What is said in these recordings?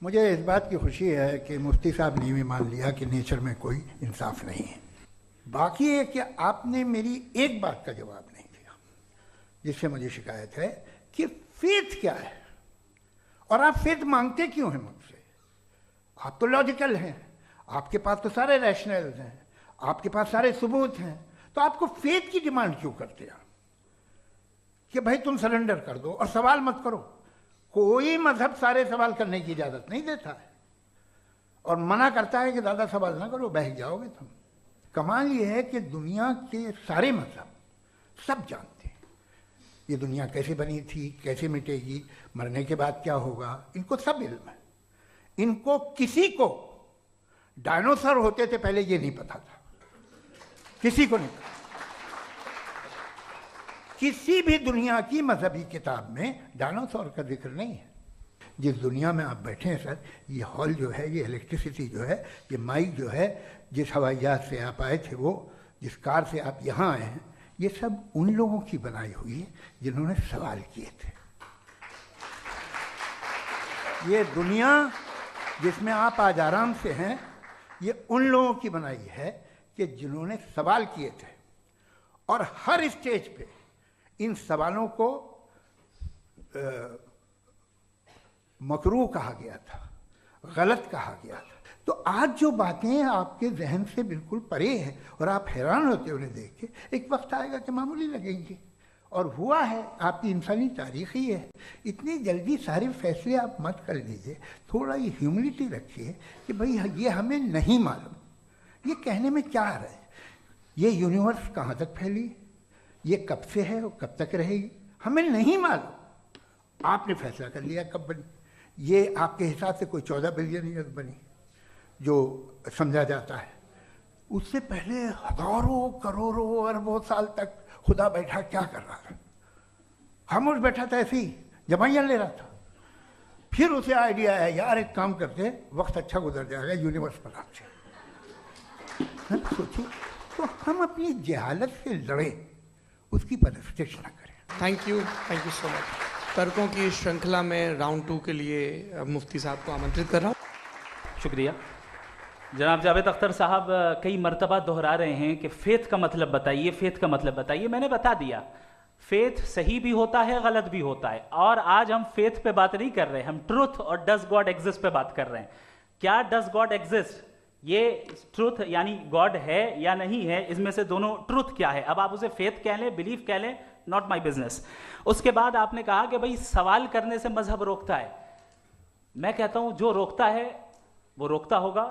मुझे इस बात की खुशी है कि मुफ्ती साहब ने भी मान लिया कि नेचर में कोई इंसाफ नहीं है। बाकी है कि आपने मेरी एक बात का जवाब नहीं दिया, जिससे मुझे शिकायत है कि फेथ क्या है और आप फेथ मांगते क्यों हैं मुझसे? आप तो लॉजिकल हैं, आपके पास तो सारे रैशनल्स हैं, आपके पास सारे सबूत हैं, तो आपको फेथ की डिमांड क्यों करते हैं कि भाई तुम सरेंडर कर दो और सवाल मत करो? कोई मजहब सारे सवाल करने की इजाजत नहीं देता है और मना करता है कि ज़्यादा सवाल ना करो, बहक जाओगे तुम। कमाल ये है कि दुनिया के सारे मजहब सब जानते हैं ये दुनिया कैसे बनी थी, कैसे मिटेगी, मरने के बाद क्या होगा, इनको सब इल्म है। इनको किसी को डायनासोर होते थे पहले ये नहीं पता था, किसी को नहीं पता। किसी भी दुनिया की मजहबी किताब में डायनासोर का जिक्र नहीं है। जिस दुनिया में आप बैठे हैं सर, ये हॉल जो है, ये इलेक्ट्रिसिटी जो है, ये माइक जो है, जिस हवाई जहाज से आप आए थे, वो जिस कार से आप यहाँ आए हैं, ये सब उन लोगों की बनाई हुई है जिन्होंने सवाल किए थे। ये दुनिया जिसमें आप आज आराम से हैं, ये उन लोगों की बनाई है कि जिन्होंने सवाल किए थे और हर स्टेज पे इन सवालों को मकरूह कहा गया था, गलत कहा गया था। तो आज जो बातें आपके जहन से बिल्कुल परे हैं और आप हैरान होते उन्हें देख के, एक वक्त आएगा कि मामूली लगेंगे। और हुआ है, आपकी इंसानी तारीख ही है। इतनी जल्दी सारे फैसले आप मत कर लीजिए, थोड़ा ये ह्यूमिलिटी रखिए कि भाई ये हमें नहीं मालूम। ये कहने में क्या आ रहा है? ये यूनिवर्स कहाँ तक फैली, ये कब से है और कब तक रहेगी, हमें नहीं मालूम। आपने फैसला कर लिया कब बनी। ये आपके हिसाब से कोई 14 बिलियन ईयर बनी जो समझा जाता है। उससे पहले हजारों करोड़ों अरबों साल तक खुदा बैठा क्या कर रहा था? खामोश बैठा था, ऐसे ही जमाइयाँ ले रहा था। फिर उसे आइडिया आया, यार एक काम करते, वक्त अच्छा गुजर जाएगा, यूनिवर्स बनाते। सोचिए, तो हम अपनी जहालत से लड़े, उसकी परस्तिश न करें। Thank you so much. तर्कों की श्रृंखला में राउंड 2 के लिए मुफ्ती साहब को आमंत्रित कर रहा हूँ। शुक्रिया। जनाब जावेद अख्तर साहब कई मरतबा दोहरा रहे हैं कि फेथ का मतलब बताइए, फेथ का मतलब बताइए। मैंने बता दिया, फेथ सही भी होता है, गलत भी होता है। और आज हम फेथ पे बात नहीं कर रहे, हम ट्रुथ और डज गॉड एग्जिस्ट पे बात कर रहे हैं। क्या डज गॉड एग्जिस्ट, ये ट्रुथ यानी गॉड है या नहीं है, इसमें से दोनों ट्रुथ क्या है। अब आप उसे फेथ कह लें, बिलीफ कह लें, नॉट माई बिजनेस। उसके बाद आपने कहा कि भाई सवाल करने से मजहब रोकता है। मैं कहता हूं जो रोकता है वो रोकता होगा,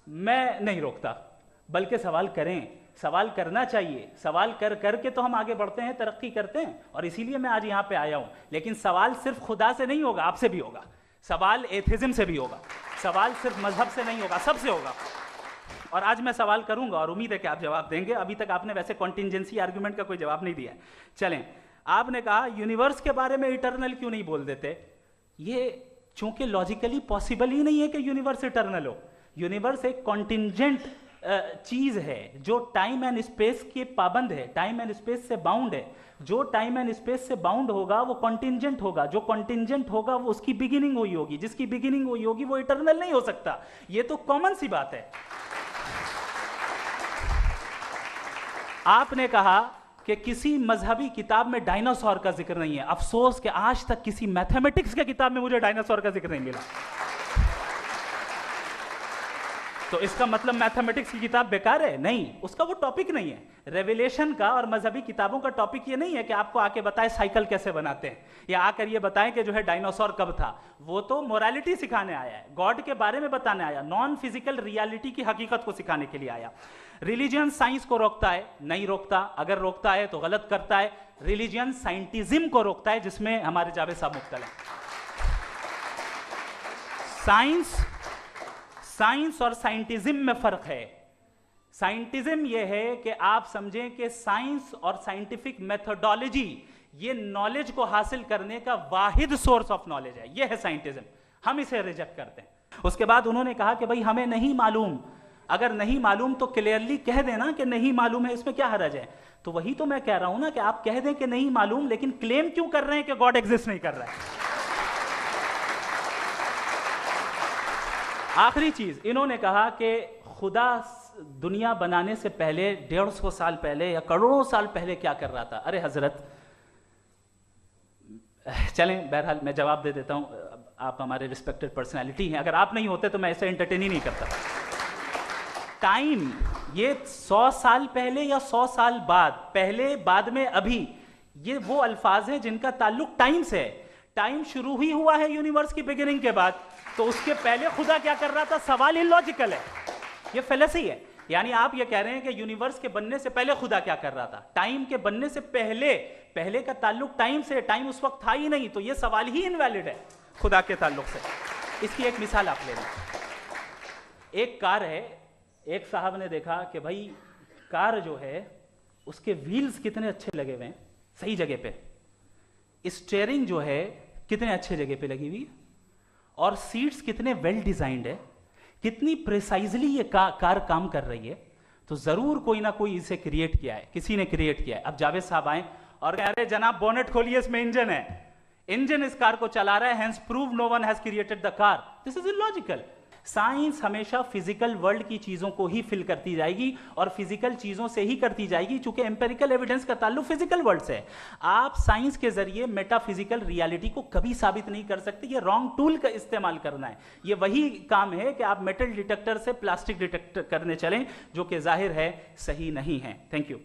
मैं नहीं रोकता। बल्कि सवाल करें, सवाल करना चाहिए। सवाल कर करके तो हम आगे बढ़ते हैं, तरक्की करते हैं, और इसीलिए मैं आज यहां पे आया हूं। लेकिन सवाल सिर्फ खुदा से नहीं होगा, आपसे भी होगा। सवाल एथिज्म से भी होगा, सवाल सिर्फ मजहब से नहीं होगा, सबसे होगा। और आज मैं सवाल करूंगा और उम्मीद है कि आप जवाब देंगे। अभी तक आपने वैसे कॉन्टिंजेंसी आर्गुमेंट का कोई जवाब नहीं दिया। चलें, आपने कहा यूनिवर्स के बारे में इटर्नल क्यों नहीं बोल देते। ये चूंकि लॉजिकली पॉसिबल ही नहीं है कि यूनिवर्स इटर्नल हो। यूनिवर्स एक कॉन्टिंजेंट चीज है जो टाइम एंड स्पेस के पाबंद है, टाइम एंड स्पेस से बाउंड है। जो टाइम एंड स्पेस से बाउंड होगा वो कॉन्टिंजेंट होगा, जो कॉन्टिंजेंट होगा वो उसकी बिगिनिंग हुई होगी, जिसकी बिगिनिंग हुई होगी वो इटर्नल नहीं हो सकता। ये तो कॉमन सी बात है। आपने कहा कि किसी मजहबी किताब में डायनासोर का जिक्र नहीं है। अफसोस कि आज तक किसी मैथमेटिक्स के किताब में मुझे डायनासोर का जिक्र नहीं मिला। तो इसका मतलब मैथमेटिक्स की किताब बेकार है? नहीं, उसका वो टॉपिक नहीं है। रेवलेशन का और मजहबी किताबों का टॉपिक ये नहीं है कि आपको आके बताए साइकिल कैसे बनाते हैं, या आकर ये बताएं कि जो है डायनासोर कब था। वो तो मोरालिटी सिखाने आया है, गॉड के बारे में बताने आया, नॉन फिजिकल रियलिटी की हकीकत को सिखाने के लिए आया। रिलीजियन साइंस को रोकता है? नहीं रोकता। अगर रोकता है तो गलत करता है। रिलीजियन साइंटिज्म को रोकता है, जिसमें हमारे जावेद साहब मुब्तला हैं। साइंस और साइंटिज्म में फर्क है। साइंटिज्म यह है कि आप समझें कि साइंस और साइंटिफिक मेथोडोलॉजी ये नॉलेज को हासिल करने का वाहिद सोर्स ऑफ नॉलेज है। यह है साइंटिज्म, हम इसे रिजेक्ट करते हैं। उसके बाद उन्होंने कहा कि भाई हमें नहीं मालूम। अगर नहीं मालूम तो क्लियरली कह देना कि नहीं मालूम है, इसमें क्या हर्ज है। तो वही तो मैं कह रहा हूं ना कि आप कह दें कि नहीं मालूम, लेकिन क्लेम क्यों कर रहे हैं कि गॉड एग्जिस्ट नहीं कर रहा है। आखिरी चीज, इन्होंने कहा कि खुदा दुनिया बनाने से पहले 150 साल पहले या करोड़ों साल पहले क्या कर रहा था। अरे हजरत, चलें, बहरहाल मैं जवाब दे देता हूं, आप हमारे रिस्पेक्टेड पर्सनालिटी हैं, अगर आप नहीं होते तो मैं ऐसे एंटरटेन ही नहीं करता। टाइम, ये 100 साल पहले या 100 साल बाद, पहले बाद में अभी, ये वो अल्फाज हैं जिनका ताल्लुक टाइम से है। टाइम शुरू ही हुआ है यूनिवर्स की बिगिनिंग के बाद, तो उसके पहले खुदा क्या कर रहा था? सवाल इलॉजिकल है, ये फेलेसी है। यानी आप ये कह रहे हैं कि यूनिवर्स के बनने से पहले खुदा क्या कर रहा था? टाइम के बनने से पहले, पहले का ताल्लुक टाइम से, टाइम उस वक्त था ही नहीं, तो ये सवाल ही इनवैलिड है खुदा के ताल्लुक से। इसकी एक मिसाल आप ले लें। एक कार है, एक साहब ने देखा कि भाई कार जो है उसके व्हील्स कितने अच्छे लगे हुए हैं, सही जगह पे, स्टीयरिंग जो है कितने अच्छे जगह पे लगी हुई है, और सीट्स कितने वेल डिजाइंड है, कितनी प्रिसाइजली ये कार काम कर रही है, तो जरूर कोई ना कोई इसे क्रिएट किया है, किसी ने क्रिएट किया है। अब जावेद साहब आए और कह रहे जनाब बोनेट खोलिए, इसमें इंजन है, इंजन इस कार को चला रहा है, hence prove no one has created the car. This is illogical. Science हमेशा फिजिकल वर्ल्ड की चीजों को ही फिल करती जाएगी और फिजिकल चीजों से ही करती जाएगी, चूंकि एम्पेरिकल एविडेंस का ताल्लुक फिजिकल वर्ल्ड से है। आप साइंस के जरिए मेटाफिजिकल रियलिटी को कभी साबित नहीं कर सकते, ये रॉन्ग टूल का इस्तेमाल करना है। ये वही काम है कि आप मेटल डिटेक्टर से प्लास्टिक डिटेक्टर करने चलें, जो कि जाहिर है सही नहीं है। Thank you.